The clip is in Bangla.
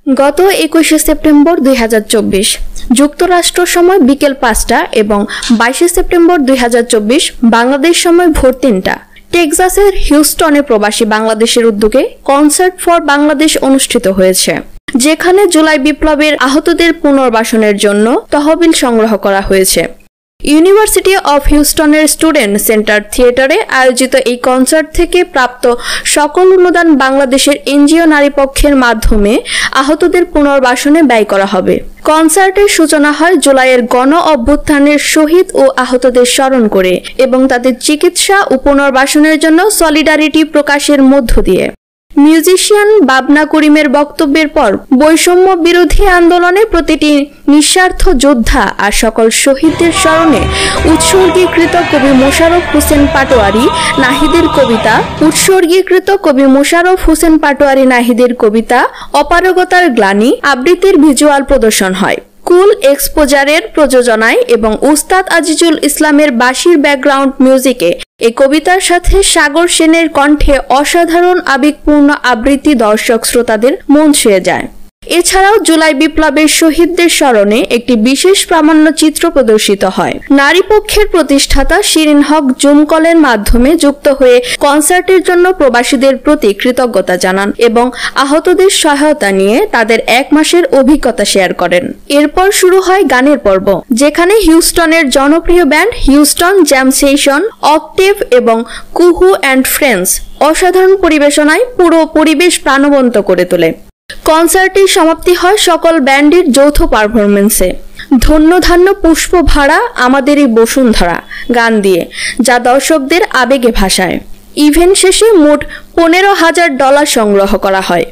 গত 21শে সেপ্টেম্বর 2024 যুক্তরাষ্ট্র সময় বিকেল 5টা এবং 22শে সেপ্টেম্বর 2024 বাংলাদেশ সময় ভোর 3টা টেক্সাসের হিউস্টনে প্রবাসী বাংলাদেশের উদ্যোগে কনসার্ট ফর বাংলাদেশ অনুষ্ঠিত হয়েছে, যেখানে জুলাই বিপ্লবের আহতদের পুনর্বাসনের জন্য তহবিল সংগ্রহ করা হয়েছে। ইউনিভার্সিটি অফ হিউস্টনের স্টুডেন্ট সেন্টার থিয়েটারে আয়োজিত এই কনসার্ট থেকে প্রাপ্ত সকল অনুদান বাংলাদেশের এনজিও নারী পক্ষের মাধ্যমে আহতদের পুনর্বাসনে ব্যয় করা হবে। কনসার্টের সূচনা হয় জুলাইয়ের গণ অভ্যুত্থানের শহীদ ও আহতদের স্মরণ করে এবং তাদের চিকিৎসা ও পুনর্বাসনের জন্য সলিডারিটি প্রকাশের মধ্য দিয়ে। মিউজিশিয়ান বাবনা করিমের বক্তব্যের পর বৈষম্য বিরোধী আন্দোলনে প্রতিটি নিঃস্বার্থ যোদ্ধা আর সকল শহীদদের স্মরণে উৎসর্গীকৃত কবি মোশাররফ হোসেন পাটোয়ারি নাহিদের কবিতা অপারগতার গ্লানি আবৃত্তির ভিজুয়াল প্রদর্শন হয়। কুল এক্সপোজারের প্রযোজনায় এবং উস্তাদ আজিজুল ইসলামের বাঁশির ব্যাকগ্রাউন্ড মিউজিকে এই কবিতার সাথে সাগর সেনের কণ্ঠে অসাধারণ আবেগপূর্ণ আবৃত্তি দর্শক শ্রোতাদের মন ছুঁয়ে যায়। এছাড়াও জুলাই বিপ্লবের শহীদদের স্মরণে একটি বিশেষ প্রামাণ্য চিত্র প্রদর্শিত হয়। নারী পক্ষের প্রতিষ্ঠাতা শিরিন হক জুম কলের মাধ্যমে যুক্ত হয়ে কনসার্টের জন্য প্রবাসীদের প্রতি কৃতজ্ঞতা জানান এবং আহতদের সহায়তা নিয়ে তাদের 1 মাসের অভিজ্ঞতা শেয়ার করেন। এরপর শুরু হয় গানের পর্ব, যেখানে হিউস্টনের জনপ্রিয় band Houston jam session, Octave এবং কুহু অ্যান্ড ফ্রেন্ডস অসাধারণ পরিবেশনায় পুরো পরিবেশ প্রাণবন্ত করে তোলে। কনসার্টের সমাপ্তি হয় সকল ব্যান্ডের যৌথ পারফরমেন্সে ধন্য ধান্য পুষ্প ভাড়া আমাদের এই বসুন্ধরা গান দিয়ে, যা দর্শকদের আবেগে ভাসায়। ইভেন্ট শেষে মোট $15,000 সংগ্রহ করা হয়।